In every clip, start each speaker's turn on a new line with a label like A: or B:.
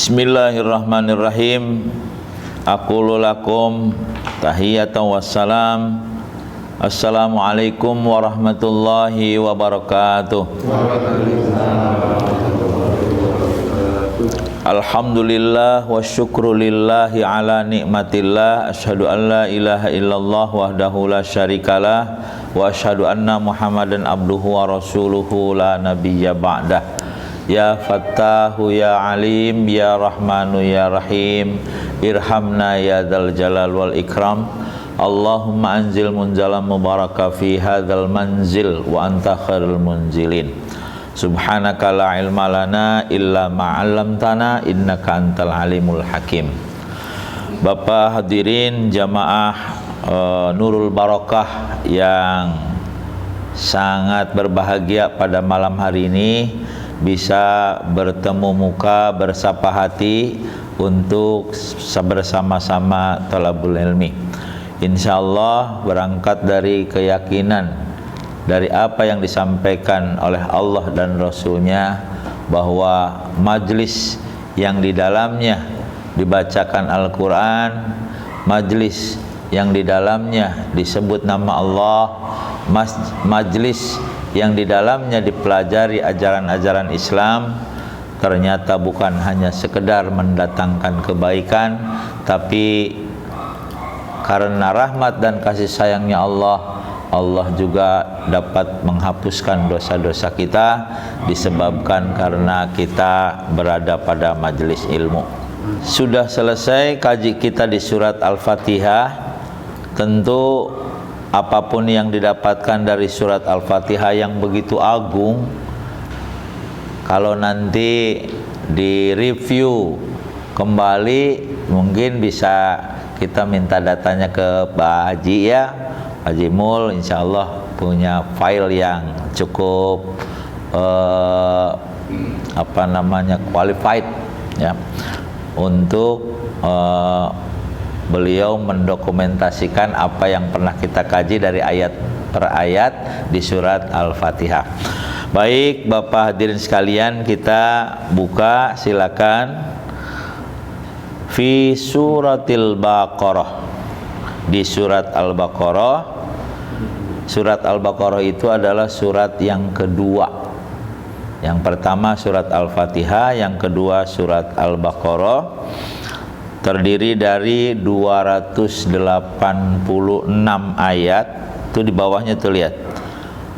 A: Bismillahirrahmanirrahim. Aqulu lakum tahiyatan wassalam. Assalamualaikum warahmatullahi wabarakatuh. Alhamdulillah wa syukru lillahi ala nikmatillah. Asyhadu an la ilaha illallah wahdahu la syarikalah wa asyhadu anna Muhammadan abduhu wa rasuluhu la nabiyya ba'dah. Ya Fattahu ya Alim ya Rahmanu ya Rahim, irhamna ya dzal jalal wal ikram. Allahumma anzil munzalan mubaraka fi hadzal manzil wa anta khairul munzilin. Subhanaka la ilma lana illa ma 'allamtana innaka antal alimul hakim. Bapak hadirin jamaah Nurul Barokah yang sangat berbahagia pada malam hari ini bisa bertemu muka, bersapa hati untuk bersama-sama talabul ilmi. Insyaallah berangkat dari keyakinan dari apa yang disampaikan oleh Allah dan Rasulnya, bahwa majlis yang di dalamnya dibacakan Al-Quran, majlis yang di dalamnya disebut nama Allah, majlis yang di dalamnya dipelajari ajaran-ajaran Islam, ternyata bukan hanya sekedar mendatangkan kebaikan, tapi karena rahmat dan kasih sayangnya Allah, Allah juga dapat menghapuskan dosa-dosa kita disebabkan karena kita berada pada majelis ilmu. Sudah selesai kaji kita di surat Al-Fatihah. Tentu apapun yang didapatkan dari surat Al-Fatihah yang begitu agung, kalau nanti direview kembali mungkin bisa kita minta datanya ke Pak Haji ya, Pak Haji Mul, insya Allah punya file yang cukup qualified ya, untuk beliau mendokumentasikan apa yang pernah kita kaji dari ayat per ayat di surat Al-Fatihah. Baik Bapak hadirin sekalian, kita buka silakan fi suratil Baqarah. Di surat Al-Baqarah. Surat Al-Baqarah itu adalah surat yang kedua. Yang pertama surat Al-Fatihah, yang kedua surat Al-Baqarah. Terdiri dari 286 ayat. Itu di bawahnya tuh lihat.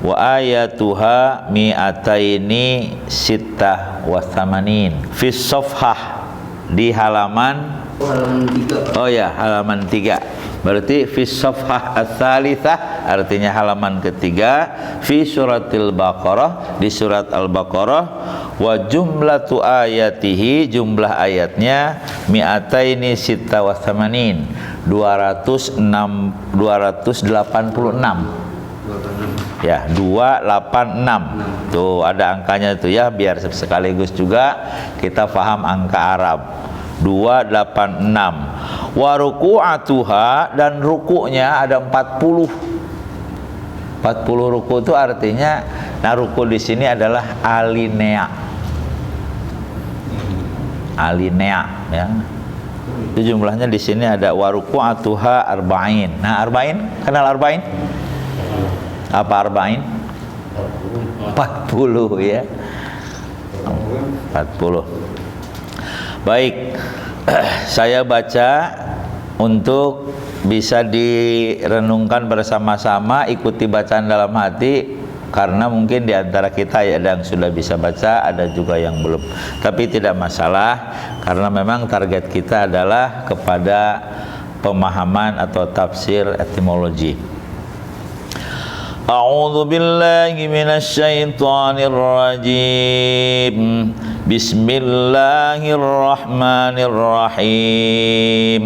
A: Wa ayatuha mi'ataini sittah wa thamanin. Fis safhah, di halaman 3. Oh ya, halaman 3. Berarti fis safhah ats-tsalitsah, artinya halaman ketiga. Fi suratil Baqarah, di surat Al-Baqarah. Wa jumlatu ayatihi, jumlah ayatnya mi'ataini sitta wa thamanin, 286 ya, 286. Tuh ada angkanya tuh ya, biar sekaligus juga kita paham angka Arab. 286. Wa ruku'atuha, dan ruku'nya ada 40. 40 ruku' itu artinya, nah ruku' di sini adalah alinea. Alinea ya. Itu jumlahnya di sini ada wa ruku'atuha arba'in. Nah, arba'in, kenal arba'in? Apa arba'in? 40 ya. 40. Baik, saya baca untuk bisa direnungkan bersama-sama, ikuti bacaan dalam hati, karena mungkin di antara kita ya ada yang sudah bisa baca, ada juga yang belum. Tapi tidak masalah, karena memang target kita adalah kepada pemahaman atau tafsir etimologi. A'udzu billahi minasyaitonir rajim. Bismillahirrahmanirrahim.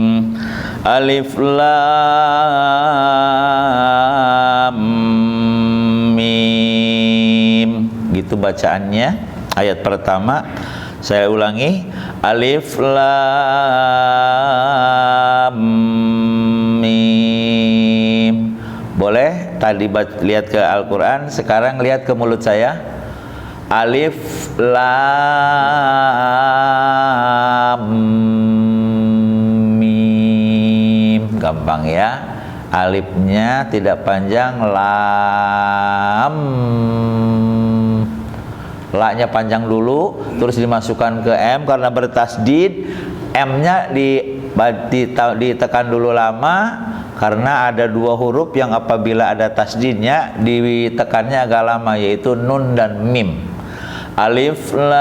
A: Alif lam mim. Gitu bacaannya. Ayat pertama saya ulangi. Alif lam mim. Boleh tadi lihat ke Al-Quran, sekarang lihat ke mulut saya. Alif lam lam mim. Gampang ya. Alifnya tidak panjang, lam. La-nya panjang dulu, terus dimasukkan ke M karena bertasdid. M-nya ditekan dulu lama karena ada dua huruf yang apabila ada tasdidnya ditekannya agak lama, yaitu nun dan mim. Alif lam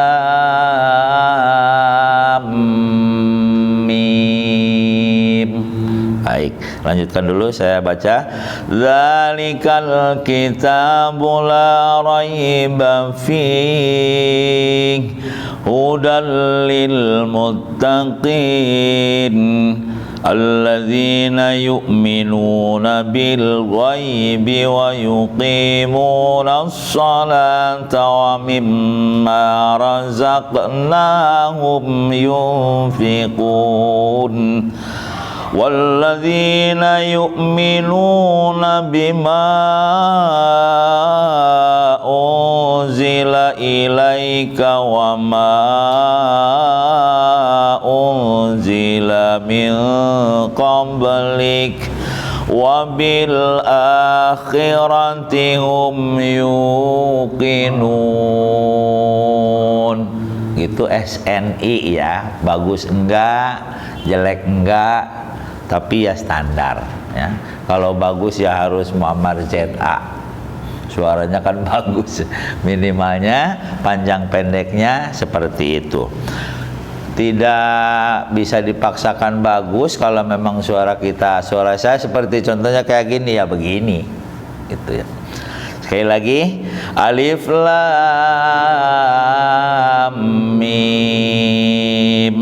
A: mim. Baik, lanjutkan dulu, saya baca. Dzalikal kitabu la raiba fihi hudal lil muttaqin alladzina yu'minuna bil ghaibi wa yuqimuna as-salata wa mimma razaqnahum yunfiqun walladzina yu'minuna bima unzila ilaika wa ma unzila min qablik wa bil akhirati hum yuqinun. Gitu SNI ya, bagus enggak, jelek enggak, tapi ya standar ya. Kalau bagus ya harus Muammar ZA. Suaranya kan bagus, minimalnya panjang pendeknya seperti itu. Tidak bisa dipaksakan bagus kalau memang suara saya seperti contohnya kayak gini ya, begini gitu ya. Sekali lagi, alif lam mim,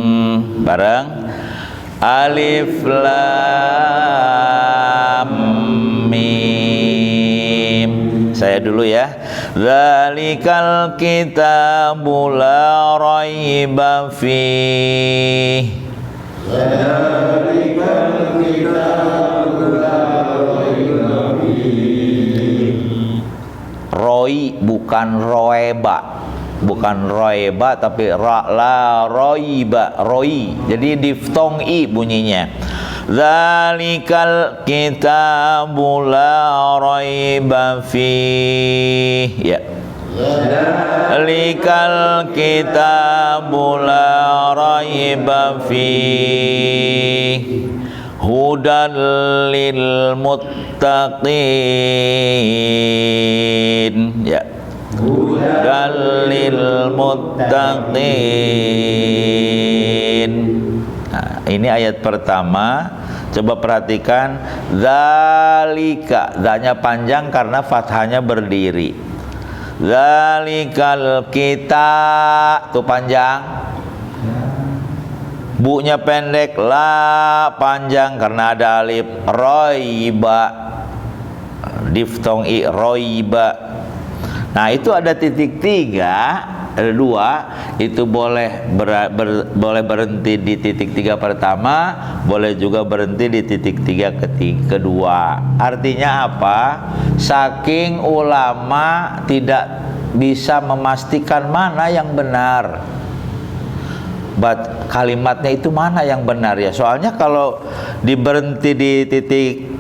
A: bareng. Alif lam mim. Saya dulu ya. Dzalikal kitabu la raiba fihi. Dzalikal kitabu la raiba fihi. Roi bukan roeba, bukan roeba tapi la roiba, roi. Jadi diftong i bunyinya. Dzalikal kitabu la raiba fihi. Ya. Dzalikal kitabu la raiba fihi hudan lil muttaqin. Ya. Hudan lil muttaqin. Nah, ini ayat pertama. Coba perhatikan, zalika, zanya panjang karena fathahnya berdiri. Zalikal kita tuh panjang, bu-nya pendek, la panjang karena ada alif. Roiba, diftong i, roiba. Nah itu ada titik tiga, ada dua, itu boleh berhenti di titik tiga pertama, boleh juga berhenti di titik tiga kedua. Artinya apa? Saking ulama tidak bisa memastikan mana yang benar, kalimatnya itu mana yang benar ya. Soalnya kalau diberhenti di titik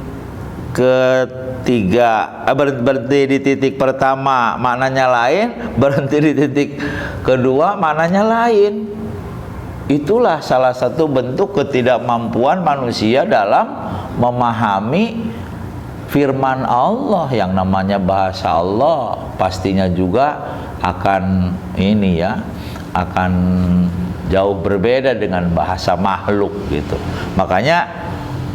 A: ketiga, berhenti di titik pertama maknanya lain, berhenti di titik kedua maknanya lain. Itulah salah satu bentuk ketidakmampuan manusia dalam memahami firman Allah. Yang namanya bahasa Allah pastinya juga akan ini ya, akan jauh berbeda dengan bahasa makhluk gitu. Makanya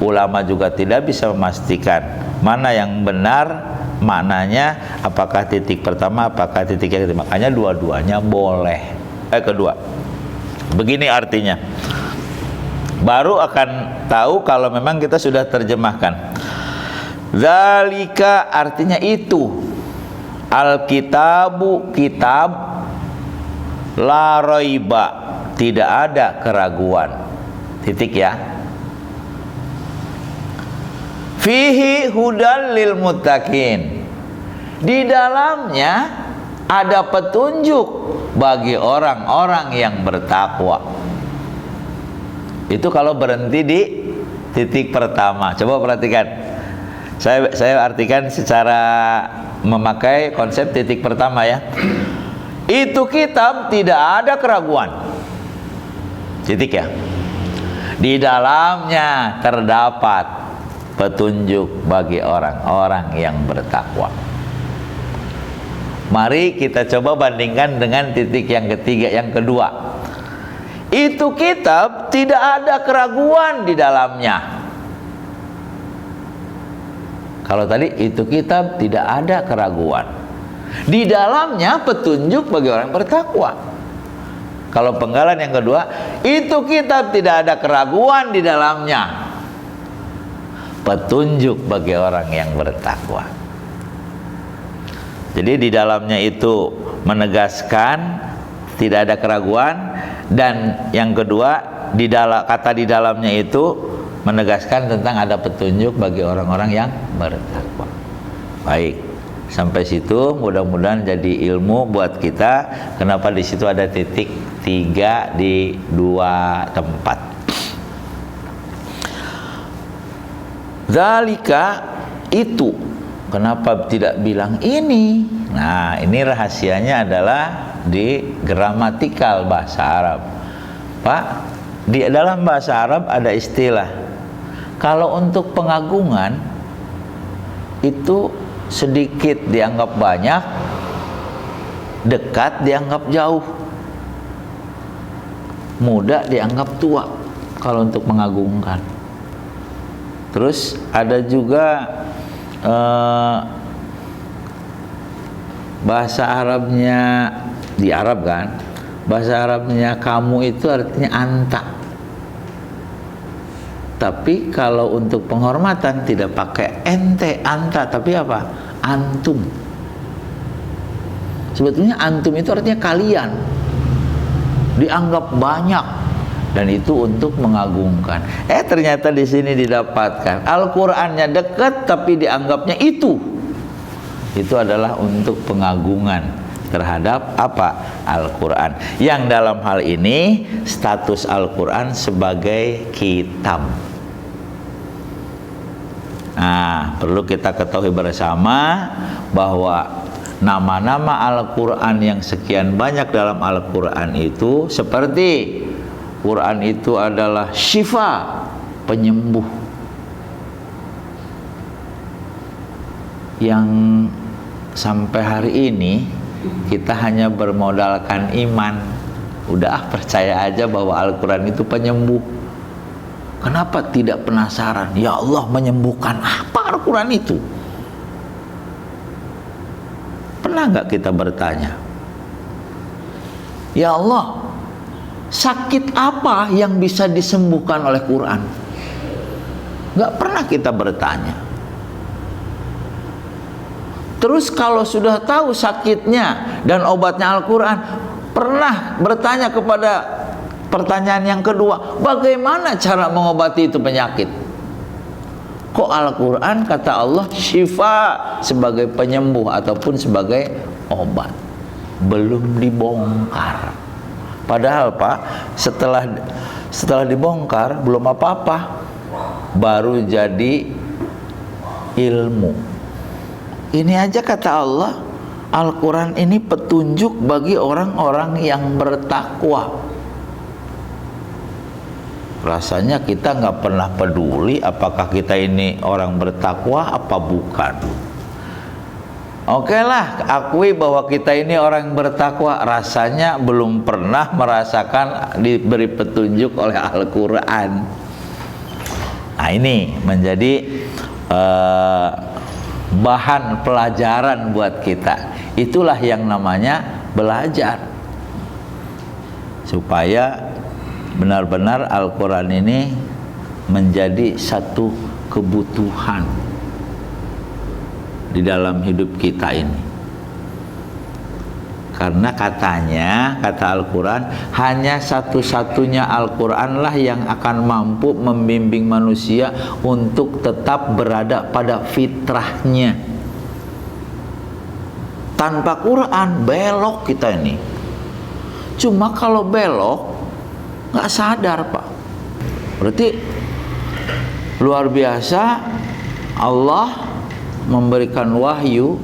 A: ulama juga tidak bisa memastikan mana yang benar maknanya, apakah titik pertama, apakah titik yang ketiga. Makanya dua-duanya boleh. Kedua, begini artinya, baru akan tahu kalau memang kita sudah terjemahkan. Zalika artinya itu, Alkitabu kitab, la raiba tidak ada keraguan. Titik ya. Fihi hudal lil muttaqin. Di dalamnya ada petunjuk bagi orang-orang yang bertakwa. Itu kalau berhenti di titik pertama. Coba perhatikan. Saya artikan secara memakai konsep titik pertama ya. Itu kitab tidak ada keraguan. Titik ya. Di dalamnya terdapat petunjuk bagi orang-orang yang bertakwa. Mari kita coba bandingkan dengan titik yang ketiga, yang kedua. Itu kitab tidak ada keraguan di dalamnya. Kalau tadi itu kitab tidak ada keraguan. Di dalamnya petunjuk bagi orang bertakwa. Kalau penggalan yang kedua, itu kitab tidak ada keraguan di dalamnya. Petunjuk bagi orang yang bertakwa. Jadi di dalamnya itu menegaskan tidak ada keraguan, dan yang kedua kata di dalamnya itu menegaskan tentang ada petunjuk bagi orang-orang yang bertakwa. Baik, sampai situ mudah-mudahan jadi ilmu buat kita. Kenapa di situ ada titik 3 di 2 tempat. Zalika itu, kenapa tidak bilang ini? Nah, ini rahasianya adalah di gramatikal bahasa Arab. Pak, di dalam bahasa Arab ada istilah, kalau untuk pengagungan itu sedikit dianggap banyak, dekat dianggap jauh, muda dianggap tua kalau untuk mengagungkan. Terus ada juga bahasa Arabnya, di Arab kan, bahasa Arabnya kamu itu artinya anta. Tapi kalau untuk penghormatan tidak pakai ente, anta, tapi apa? Antum. Sebetulnya antum itu artinya kalian. Dianggap banyak, dan itu untuk mengagungkan. Ternyata di sini didapatkan Al-Qur'annya dekat tapi dianggapnya itu. Itu adalah untuk pengagungan terhadap apa? Al-Qur'an. Yang dalam hal ini status Al-Qur'an sebagai kitab. Nah, perlu kita ketahui bersama bahwa nama-nama Al-Qur'an yang sekian banyak dalam Al-Qur'an itu seperti Quran itu adalah syifa, penyembuh. Yang sampai hari ini kita hanya bermodalkan iman. Udah percaya aja bahwa Al-Quran itu penyembuh. Kenapa tidak penasaran? Ya Allah menyembuhkan apa Al-Quran itu? Pernah nggak kita bertanya? Ya Allah, sakit apa yang bisa disembuhkan oleh Quran? Nggak pernah kita bertanya. Terus kalau sudah tahu sakitnya dan obatnya Al-Quran, pernah bertanya kepada pertanyaan yang kedua, bagaimana cara mengobati itu penyakit? Kok Al-Quran kata Allah syifa, sebagai penyembuh ataupun sebagai obat? Belum dibongkar. Padahal Pak, setelah dibongkar belum apa-apa, baru jadi ilmu. Ini aja kata Allah, Al-Quran ini petunjuk bagi orang-orang yang bertakwa. Rasanya kita nggak pernah peduli apakah kita ini orang bertakwa apa bukan. Oke lah, akui bahwa kita ini orang bertakwa. Rasanya belum pernah merasakan diberi petunjuk oleh Al-Quran. Nah, ini menjadi bahan pelajaran buat kita. Itulah yang namanya belajar, supaya benar-benar Al-Quran ini menjadi satu kebutuhan di dalam hidup kita ini. Karena katanya, kata Al-Quran, hanya satu-satunya Al-Quran lah yang akan mampu membimbing manusia untuk tetap berada pada fitrahnya. Tanpa Quran belok kita ini. Cuma kalau belok nggak sadar Pak. Berarti luar biasa Allah memberikan wahyu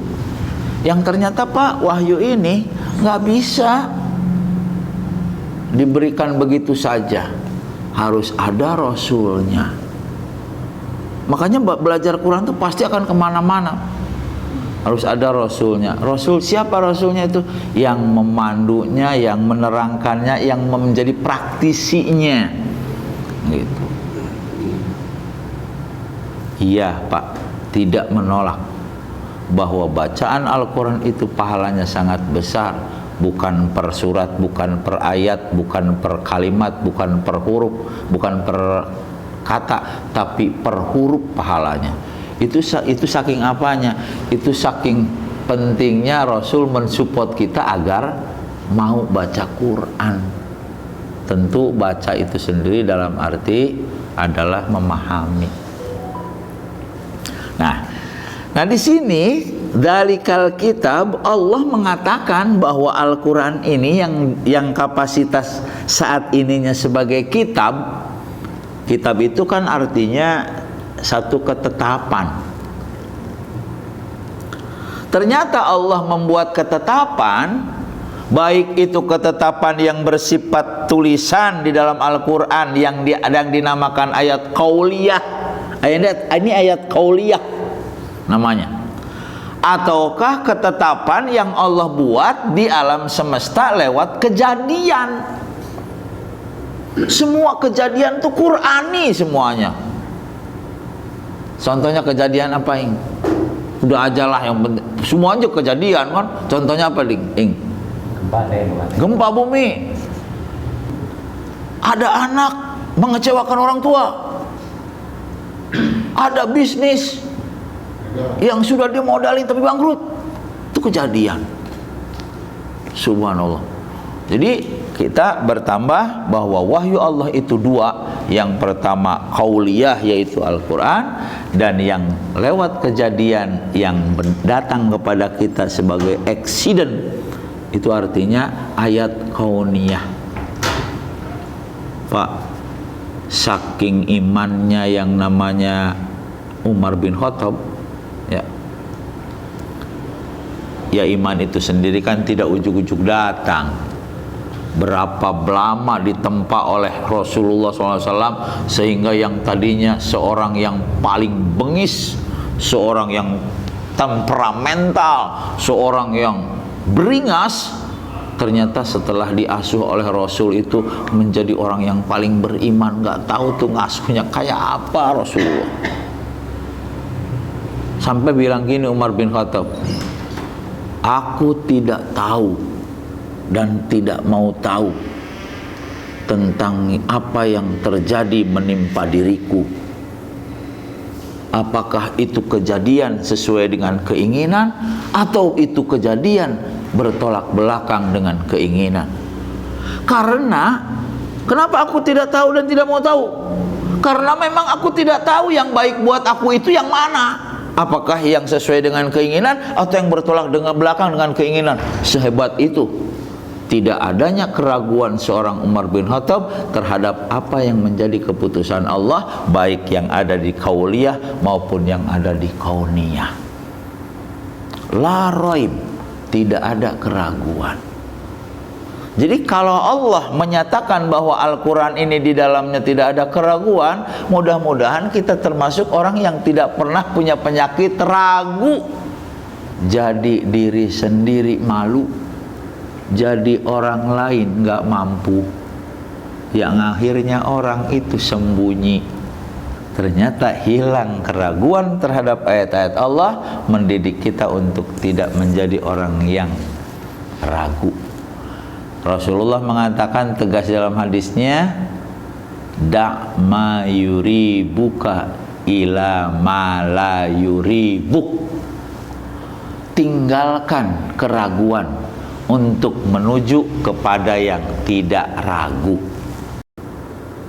A: yang ternyata Pak, wahyu ini nggak bisa diberikan begitu saja, harus ada rasulnya. Makanya belajar Quran itu pasti akan kemana-mana, harus ada rasulnya. Rasul siapa rasulnya itu? Yang memandunya, yang menerangkannya, yang menjadi praktisinya gitu. Iya Pak, tidak menolak bahwa bacaan Al-Quran itu pahalanya sangat besar, bukan per surat, bukan per ayat, bukan per kalimat, bukan per huruf, bukan per kata, tapi per huruf pahalanya. Itu saking apanya? Itu saking pentingnya Rasul mensupport kita agar mau baca Quran. Tentu baca itu sendiri dalam arti adalah memahami. Nah di sini dalikal kitab, Allah mengatakan bahwa Al-Quran ini yang kapasitas saat ininya sebagai kitab. Kitab itu kan artinya satu ketetapan. Ternyata Allah membuat ketetapan, baik itu ketetapan yang bersifat tulisan di dalam Al-Quran yang dinamakan ayat qauliyah. Ini ayat qauliyah namanya, ataukah ketetapan yang Allah buat di alam semesta lewat kejadian. Semua kejadian itu Qurani semuanya. Contohnya kejadian apa, Ing? Udah aja lah yang penting, semuanya kejadian kan. Contohnya apa, Ing? Gempa bumi. Ada anak mengecewakan orang tua. Ada bisnis yang sudah dimodalin tapi bangkrut. Itu kejadian. Subhanallah. Jadi kita bertambah bahwa wahyu Allah itu dua. Yang pertama qauliyah, yaitu Al-Quran, dan yang lewat kejadian yang datang kepada kita sebagai accident, itu artinya ayat kauniyah. Pak, saking imannya yang namanya Umar bin Khattab, ya iman itu sendiri kan tidak ujuk-ujuk datang. Berapa lama ditempa oleh Rasulullah SAW sehingga yang tadinya seorang yang paling bengis, seorang yang temperamental, seorang yang beringas, ternyata setelah diasuh oleh Rasul itu menjadi orang yang paling beriman. Gak tahu tuh ngasuhnya kayak apa Rasulullah. Sampai bilang gini Umar bin Khattab, aku tidak tahu dan tidak mau tahu tentang apa yang terjadi menimpa diriku. Apakah itu kejadian sesuai dengan keinginan, atau itu kejadian bertolak belakang dengan keinginan? Karena kenapa aku tidak tahu dan tidak mau tahu? Karena memang aku tidak tahu yang baik buat aku itu yang mana. Apakah yang sesuai dengan keinginan atau yang bertolak dengan belakang dengan keinginan? Sehebat itu tidak adanya keraguan seorang Umar bin Khattab terhadap apa yang menjadi keputusan Allah, baik yang ada di qauliyah maupun yang ada di kauniyah. La raib, tidak ada keraguan. Jadi kalau Allah menyatakan bahwa Al-Quran ini di dalamnya tidak ada keraguan, mudah-mudahan kita termasuk orang yang tidak pernah punya penyakit ragu. Jadi diri sendiri malu, jadi orang lain nggak mampu, yang akhirnya orang itu sembunyi. Ternyata hilang keraguan terhadap ayat-ayat Allah, mendidik kita untuk tidak menjadi orang yang ragu. Rasulullah mengatakan tegas dalam hadisnya, da' ma yuribuka ila ma la yuribuk. Tinggalkan keraguan untuk menuju kepada yang tidak ragu.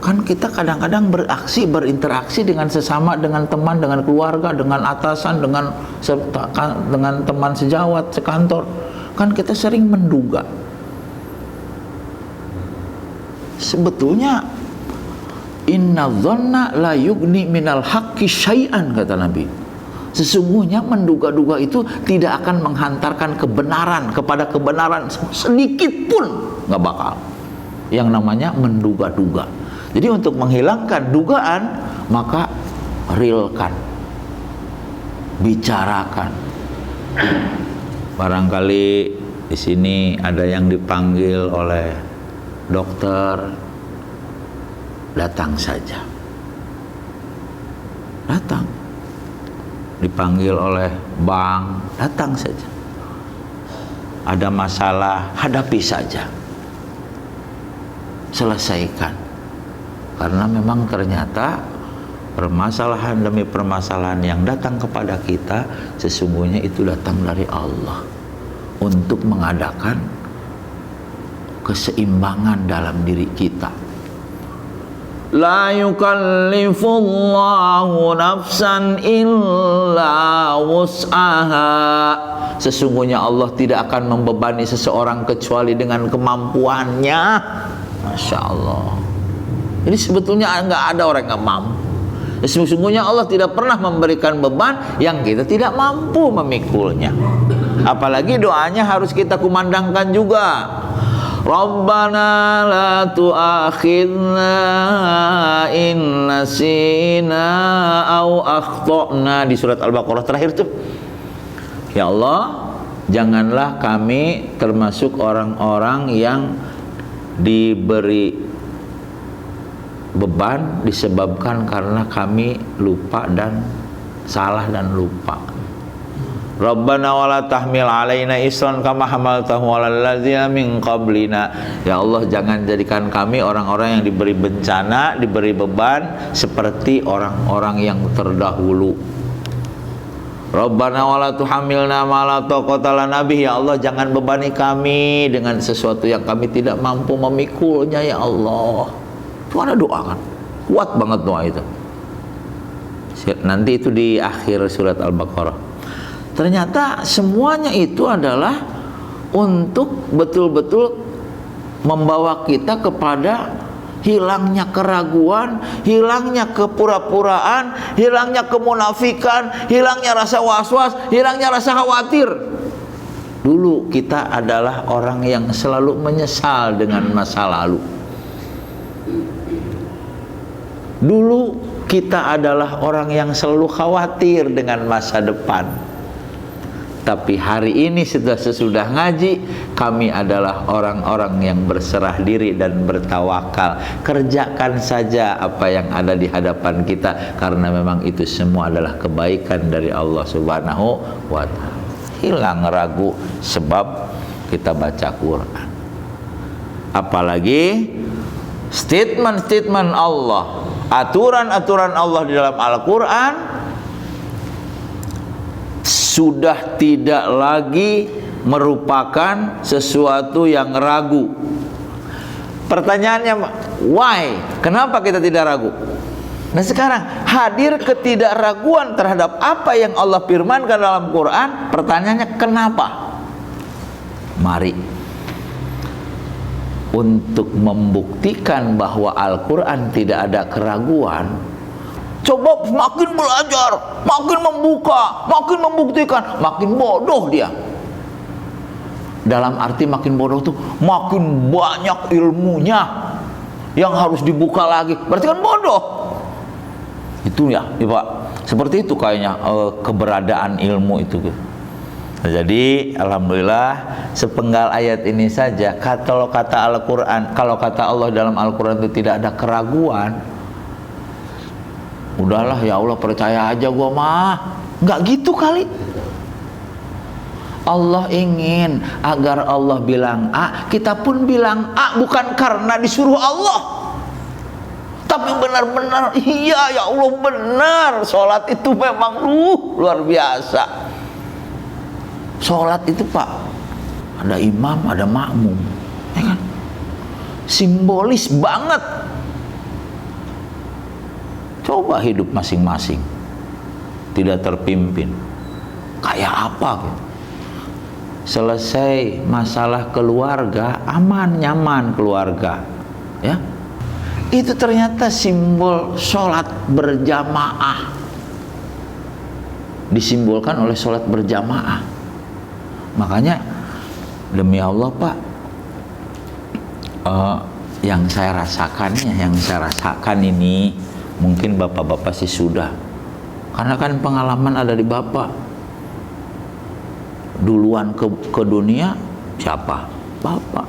A: Kan kita kadang-kadang berinteraksi dengan sesama, dengan teman, dengan keluarga, dengan atasan, dengan teman sejawat, sekantor. Kan kita sering menduga. Sebetulnya Inna dhanna la yugni minal haqqi syai'an, kata Nabi. Sesungguhnya menduga-duga itu tidak akan menghantarkan kebenaran kepada kebenaran sedikit pun, nggak bakal. Yang namanya menduga-duga. Jadi untuk menghilangkan dugaan, maka realkan, bicarakan. Barangkali di sini ada yang dipanggil oleh dokter, datang saja. Datang. Dipanggil oleh bank, datang saja. Ada masalah, hadapi saja. Selesaikan. Karena memang ternyata permasalahan demi permasalahan yang datang kepada kita sesungguhnya itu datang dari Allah untuk mengadakan keseimbangan dalam diri kita. La yukallifullahu nafsan illa wus'aha. Sesungguhnya Allah tidak akan membebani seseorang kecuali dengan kemampuannya. Masya Allah. Jadi sebetulnya nggak ada orang yang mampu. Sesungguhnya Allah tidak pernah memberikan beban yang kita tidak mampu memikulnya. Apalagi doanya harus kita kumandangkan juga. Rabbana la tu'akhidna in nasina au akhtana, di surat Al-Baqarah terakhir tuh. Ya Allah, janganlah kami termasuk orang-orang yang diberi beban disebabkan karena kami lupa dan salah dan lupa. Rabbana wala tahmil alaina isran kama hamaltahu alal ladzina min qablina. Ya Allah, jangan jadikan kami orang-orang yang diberi bencana, diberi beban seperti orang-orang yang terdahulu. Rabbana wala tuhamilna ma la taqata lana bih. Ya Allah, jangan bebani kami dengan sesuatu yang kami tidak mampu memikulnya, ya Allah. Itu ada doa kan? Kuat banget doa itu. Nanti itu di akhir surat Al-Baqarah. Ternyata semuanya itu adalah untuk betul-betul membawa kita kepada hilangnya keraguan, hilangnya kepura-puraan, hilangnya kemunafikan, hilangnya rasa was-was, hilangnya rasa khawatir. Dulu kita adalah orang yang selalu menyesal dengan masa lalu. Dulu kita adalah orang yang selalu khawatir dengan masa depan. Tapi hari ini sesudah ngaji, kami adalah orang-orang yang berserah diri dan bertawakal. Kerjakan saja apa yang ada di hadapan kita, karena memang itu semua adalah kebaikan dari Allah Subhanahu wa ta'ala. Hilang ragu sebab kita baca Quran. Apalagi statement-statement Allah, aturan-aturan Allah di dalam Al-Quran sudah tidak lagi merupakan sesuatu yang ragu. Pertanyaannya, why? Kenapa kita tidak ragu? Nah sekarang hadir ketidakraguan terhadap apa yang Allah firmankan dalam Quran. Pertanyaannya, kenapa? Mari untuk membuktikan bahwa Al-Quran tidak ada keraguan, coba makin belajar, makin membuka, makin membuktikan, makin bodoh dia. Dalam arti makin bodoh tuh makin banyak ilmunya yang harus dibuka lagi, berarti kan bodoh. Itu ya, Pak. Seperti itu kayaknya keberadaan ilmu itu. Nah, jadi alhamdulillah sepenggal ayat ini saja, kalau kata Al-Quran, kalau kata Allah dalam Al-Quran itu tidak ada keraguan, udahlah ya Allah, percaya aja gua mah. Nggak gitu kali. Allah ingin agar Allah bilang A, kita pun bilang A, bukan karena disuruh Allah, tapi benar-benar iya ya Allah, benar sholat itu memang luar biasa. Sholat itu Pak, ada imam, ada makmum, ya kan? Simbolis banget. Coba hidup masing-masing, tidak terpimpin, kayak apa gitu. Selesai masalah keluarga, aman nyaman keluarga, ya. itu ternyata simbol sholat berjamaah, disimbolkan oleh sholat berjamaah. Makanya demi Allah Pak, yang saya rasakan ini mungkin bapak-bapak sih sudah, karena kan pengalaman ada di bapak. Duluan ke dunia siapa? Bapak.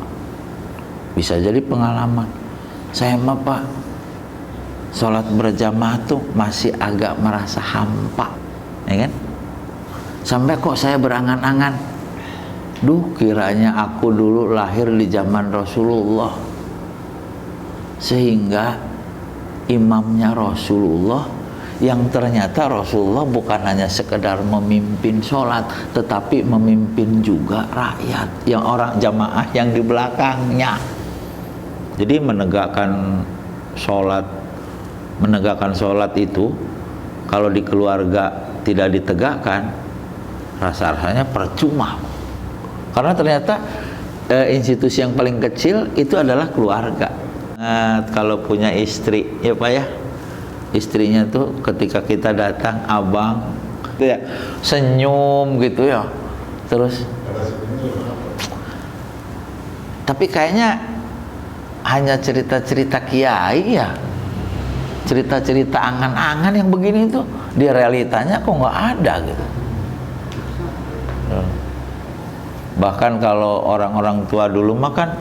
A: Bisa jadi pengalaman. Saya mah Pak, sholat berjamaah tuh masih agak merasa hampa, ya kan? Sampai kok saya berangan-angan, duh kiranya aku dulu lahir di zaman Rasulullah, sehingga imamnya Rasulullah, yang ternyata Rasulullah bukan hanya sekedar memimpin sholat, tetapi memimpin juga rakyat, yang orang jamaah yang di belakangnya. Jadi menegakkan sholat itu kalau di keluarga tidak ditegakkan, rasanya percuma. Karena ternyata institusi yang paling kecil itu adalah keluarga. Kalau punya istri, ya Pak ya, istrinya tuh ketika kita datang, abang, gitu ya, senyum gitu ya, terus. Tapi kayaknya hanya cerita-cerita kiai ya, cerita-cerita angan-angan yang begini tuh, di realitanya kok nggak ada gitu. Bahkan kalau orang-orang tua dulu mah kan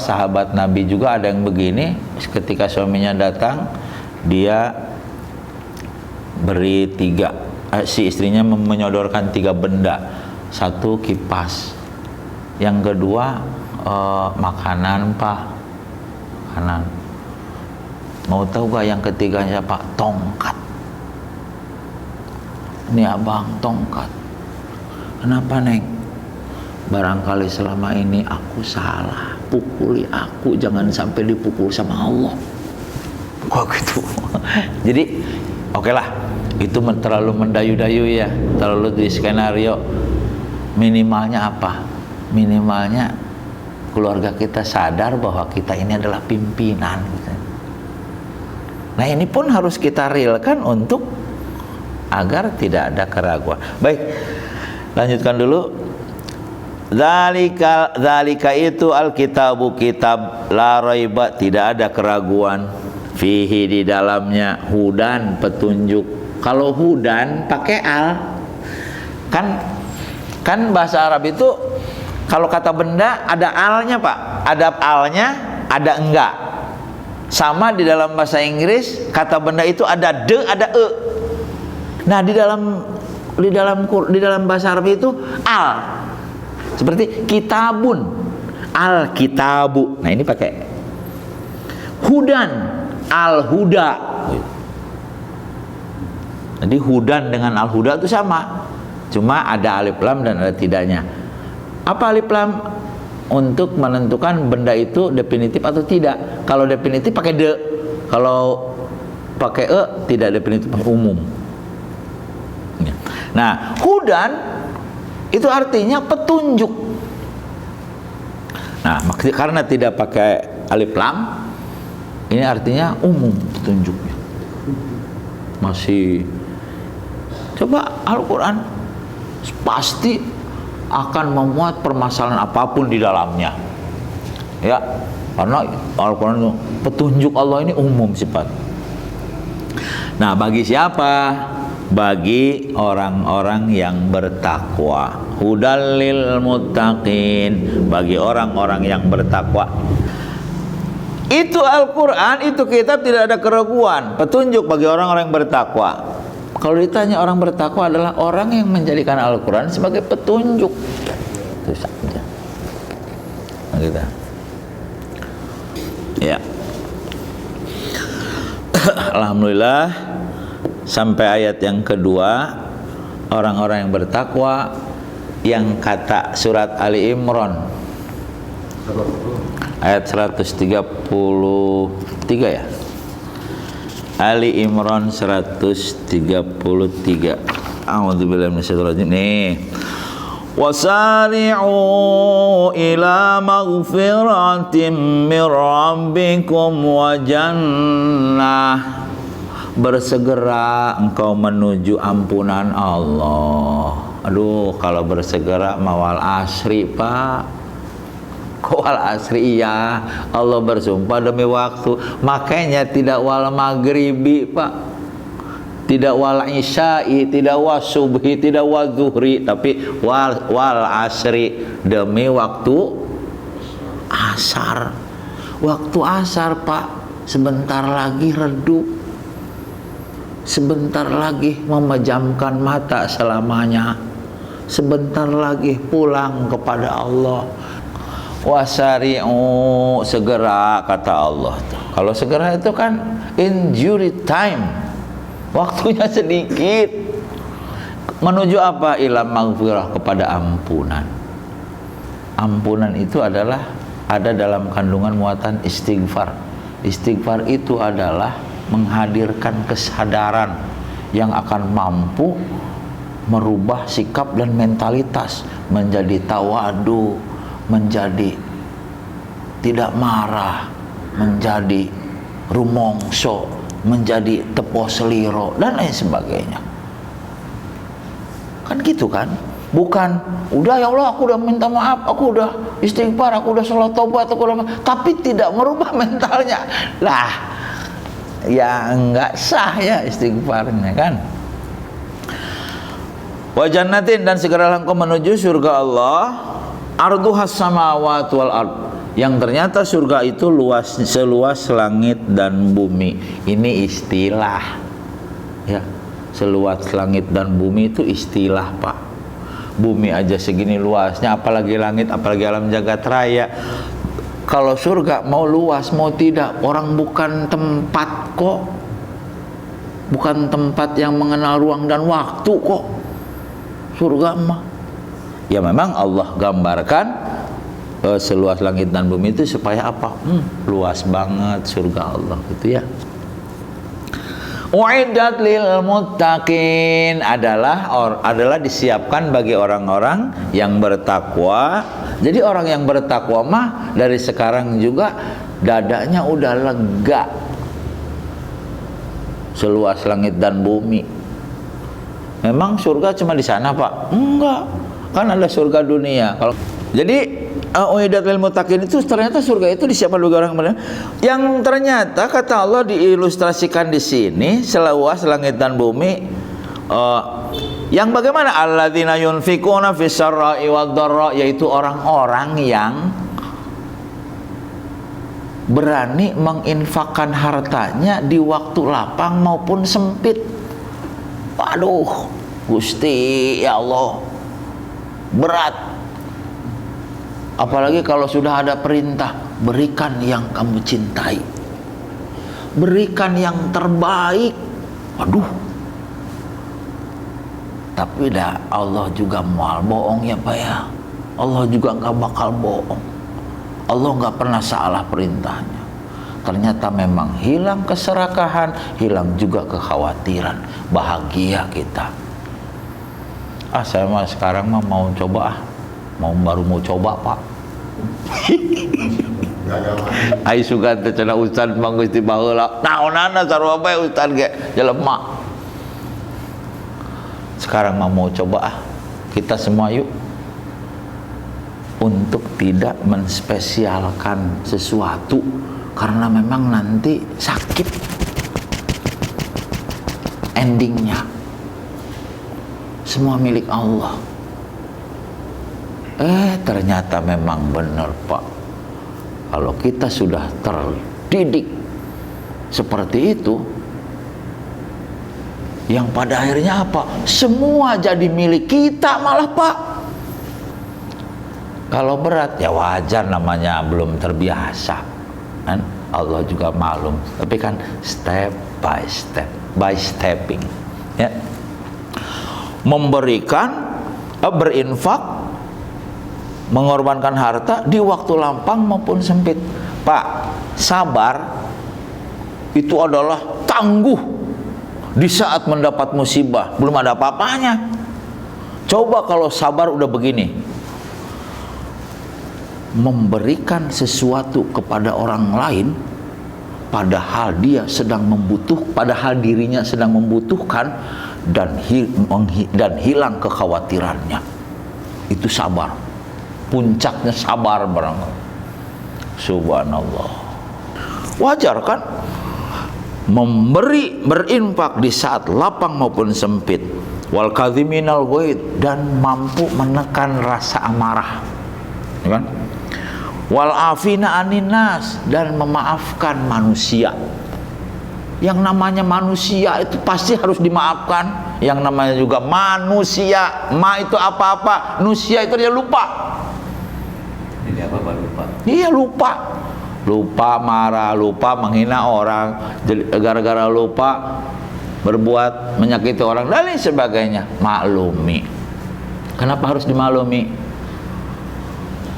A: sahabat Nabi juga ada yang begini, ketika suaminya datang dia beri si istrinya menyodorkan 3 benda. 1 kipas, yang kedua makanan Pak, makanan. Mau tahu gak yang ketiganya Pak? Tongkat. Ini abang, tongkat. Kenapa Neng? Barangkali selama ini aku salah, pukuli aku, jangan sampai dipukul sama Allah. Kok gitu? Jadi oke lah, itu terlalu mendayu-dayu ya, terlalu di skenario. Minimalnya apa? Minimalnya keluarga kita sadar bahwa kita ini adalah pimpinan. Nah ini pun harus kita realkan untuk agar tidak ada keraguan. Baik, lanjutkan dulu. Zalika itu alkitabu, kitab, la raiba, tidak ada keraguan, fihi, di dalamnya, hudan, petunjuk. Kalau hudan pakai al, kan bahasa Arab itu kalau kata benda ada alnya Pak, ada alnya, ada enggak. Sama di dalam bahasa Inggris kata benda itu ada de, ada e. Nah di dalam bahasa Arab itu al. Seperti kitabun, al-kitabu. Nah ini pakai hudan, al-huda. Jadi hudan dengan al-huda itu sama, cuma ada alif lam dan ada tidaknya. Apa alif lam? Untuk menentukan benda itu definitif atau tidak. Kalau definitif pakai de, kalau pakai e tidak definitif, umum. Nah hudan itu artinya petunjuk. Nah, karena tidak pakai alif lam, ini artinya umum petunjuknya. Masih coba Al-Quran pasti akan memuat permasalahan apapun di dalamnya. Ya, karena Al-Quran itu petunjuk Allah ini umum sifat. Nah, bagi siapa? Bagi orang-orang yang bertakwa. Hudal lil muttaqin, bagi orang-orang yang bertakwa. Itu Al-Quran, itu kitab tidak ada keraguan, petunjuk bagi orang-orang yang bertakwa. Kalau ditanya orang bertakwa adalah orang yang menjadikan Al-Quran sebagai petunjuk. Itu saja. Nah, gitu. Ya. Alhamdulillah. Sampai ayat yang kedua, orang-orang yang bertakwa, yang kata surat Ali Imran ayat 133 ya. Ali Imran 133. A'udzubillahi minasyaitonir rajim. Nih. wasari'u ila maghfiratin min rabbikum wa jannah, bersegera engkau menuju ampunan Allah. Aduh, kalau bersegera mawal asri Pak, wal asri iya, Allah bersumpah demi waktu, makanya tidak wal maghribi Pak, tidak wal isya'i, tidak wal subhi, tidak wal zuhri, tapi wal asri, demi waktu asar. Waktu asar Pak, sebentar lagi redup, sebentar lagi memejamkan mata selamanya, sebentar lagi pulang kepada Allah. Wasari'u, segera kata Allah. Kalau segera itu kan injury time, waktunya sedikit. Menuju apa? Ila maghfirah, kepada ampunan. Ampunan itu adalah ada dalam kandungan muatan istighfar. Istighfar itu adalah menghadirkan kesadaran yang akan mampu merubah sikap dan mentalitas menjadi tawadu, menjadi tidak marah, menjadi rumongso, menjadi tepo seliro, dan lain sebagainya. Kan gitu kan? Bukan, udah ya Allah aku udah minta maaf, aku udah istighfar, aku udah sholat taubat, aku udah, tapi tidak merubah mentalnya. Lah, ya enggak sah ya istighfarnya kan. Wa jannatin, dan segeralah engkau menuju surga Allah, arduhas samawati wal ard, yang ternyata surga itu luas, seluas langit dan bumi. Ini istilah ya, seluas langit dan bumi itu istilah Pak. Bumi aja segini luasnya, apalagi langit, apalagi alam jagat raya. Kalau surga mau luas mau tidak, orang bukan tempat kok, bukan tempat yang mengenal ruang dan waktu kok surga mah. Ya memang Allah gambarkan seluas langit dan bumi itu supaya apa? Luas banget surga Allah gitu ya. Uiddat lil muttaqin, adalah disiapkan bagi orang-orang yang bertakwa. Jadi orang yang bertakwa mah dari sekarang juga dadanya udah lega. Seluas langit dan bumi. Memang surga cuma di sana Pak? Enggak. Kan ada surga dunia. Kalau jadi uiddat lil muttaqin itu ternyata surga itu disiapkan bagi orang benar. Yang ternyata kata Allah diilustrasikan di sini seluas langit dan bumi. Yang bagaimana? Alladzina yunfikuna fis sarra'i wad dharra, yaitu orang-orang yang berani menginfakkan hartanya di waktu lapang maupun sempit. Waduh, Gusti ya Allah, berat. Apalagi kalau sudah ada perintah, berikan yang kamu cintai, berikan yang terbaik. Waduh. Tapi dah Allah juga mual bohong ya Pak ya. Allah juga nggak bakal bohong. Allah nggak pernah salah perintahnya. Ternyata memang hilang keserakahan, hilang juga kekhawatiran, bahagia kita. Saya mah sekarang mah mau coba baru mau coba Pak. Ai sugan teh cenah ustad mah Gusti baheula. Naonana sarua bae ustad ge jelema. Sekarang mau coba kita semua yuk untuk tidak menspesialkan sesuatu, karena memang nanti sakit endingnya. Semua milik Allah. Ternyata memang benar Pak, kalau kita sudah terdidik seperti itu, yang pada akhirnya apa? Semua jadi milik kita malah Pak. Kalau berat ya wajar, namanya belum terbiasa kan? Allah juga maklum. Tapi kan step by step, by stepping ya. Memberikan, berinfak, mengorbankan harta di waktu lapang maupun sempit. Pak, sabar itu adalah tangguh di saat mendapat musibah, belum ada apa-apanya. Coba kalau sabar udah begini, memberikan sesuatu kepada orang lain padahal dia sedang padahal dirinya sedang membutuhkan, dan hilang kekhawatirannya. Itu sabar. Puncaknya sabar barangkali. Subhanallah. Wajar kan? Berinfak di saat lapang maupun sempit. Wal kadhiminal ghaid, dan mampu menekan rasa amarah. Ya kan? Wal afina anin nas, dan memaafkan manusia. Yang namanya manusia itu pasti harus dimaafkan. Yang namanya juga manusia. Ma itu apa-apa, nusia itu dia lupa.
B: Ini apa-apa lupa.
A: Iya, lupa. Lupa marah, lupa menghina orang, gara-gara lupa berbuat menyakiti orang dan lain sebagainya. Maklumi. Kenapa harus dimaklumi?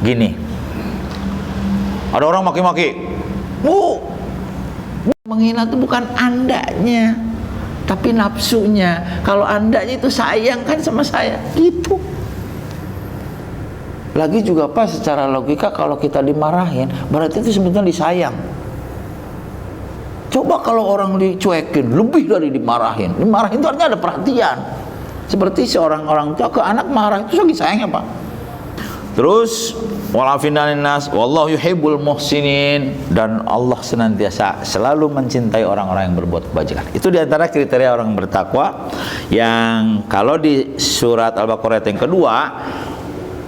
A: Gini, ada orang maki-maki, menghina itu bukan andanya, tapi nafsunya. Kalau andanya itu sayang kan sama saya, gitu. Lagi juga pas secara logika, kalau kita dimarahin berarti itu sebetulnya disayang. Coba kalau orang dicuekin lebih dari dimarahin. Dimarahin itu artinya ada perhatian. Seperti seorang orang tua ke anak marah, itu lagi sayangnya Pak. Terus walafinan nas wallahu yuhibbul muhsinin, dan Allah senantiasa selalu mencintai orang-orang yang berbuat kebajikan. Itu diantara kriteria orang bertakwa yang kalau di surat Al-Baqarah yang kedua,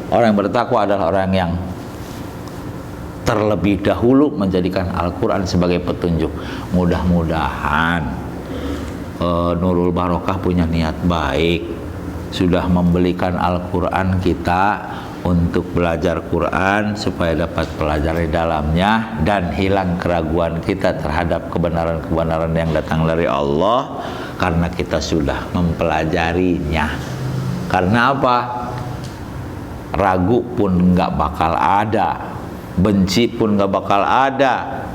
A: orang yang bertakwa adalah orang yang terlebih dahulu menjadikan Al-Quran sebagai petunjuk. Mudah-mudahan Nurul Barokah punya niat baik, sudah membelikan Al-Quran kita untuk belajar Quran supaya dapat pelajari dalamnya dan hilang keraguan kita terhadap kebenaran-kebenaran yang datang dari Allah karena kita sudah mempelajarinya. Karena apa? Ragu pun nggak bakal ada, benci pun nggak bakal ada,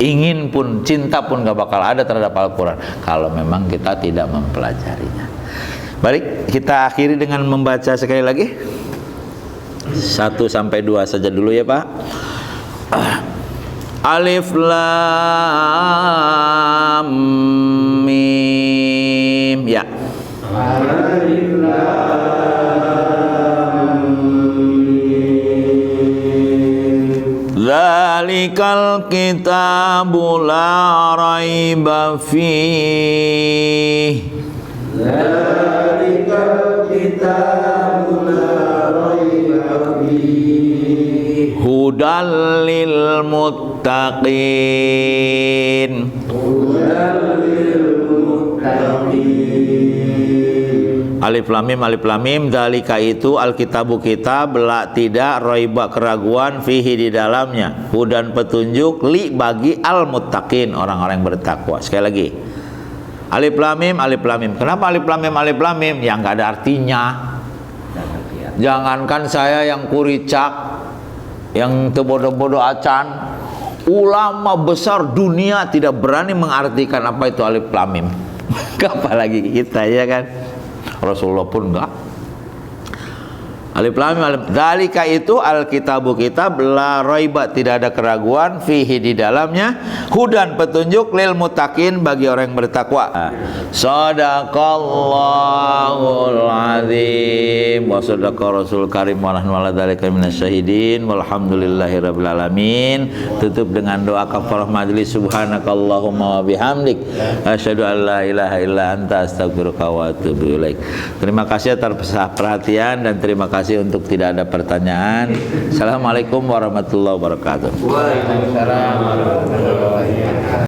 A: ingin pun, cinta pun nggak bakal ada terhadap Al-Quran kalau memang kita tidak mempelajarinya. Baik, kita akhiri dengan membaca sekali lagi 1 sampai 2 saja dulu ya Pak. Alif Lam Mim, ya. Alif Lam Mim. Dzalikal kitabu la raiba fihi. Dzalikal kitabu la raiba fihi. Hudal lil muttaqin. Hudal lil muttaqin. Alif lam mim, dzalika itu alkitabu kitab, la tidak, raiba keraguan, fihi di dalamnya, hudan petunjuk, li bagi al muttaqin orang-orang yang bertakwa. Sekali lagi, alif lam mim. Kenapa alif lam mim? Yang nggak ada artinya. Jangankan saya yang kuricak, yang bodoh-bodoh acan, ulama besar dunia tidak berani mengartikan apa itu alif lam mim. Apalagi kita, ya kan? Rasulullah pun enggak. Alif lam mim. Dzalika itu alkitabu kitab, la raiba tidak ada keraguan, fihi di dalamnya, hudan petunjuk, lil muttaqin bagi orang yang bertakwa. Shadaqallahul azim wa sadaqa rasul karim wa nahnu ala dzalika minasyahidin walhamdulillahirabbil alamin. Tutup dengan doa kafarah majelis. Subhanakallahumma wa bihamdik asyhadu an la ilaha illa anta astaghfiruka wa atubu ilaik. Terima kasih atas perhatian dan terima kasih untuk tidak ada pertanyaan. Assalamualaikum warahmatullahi wabarakatuh.
B: Waalaikumsalam warahmatullahi wabarakatuh.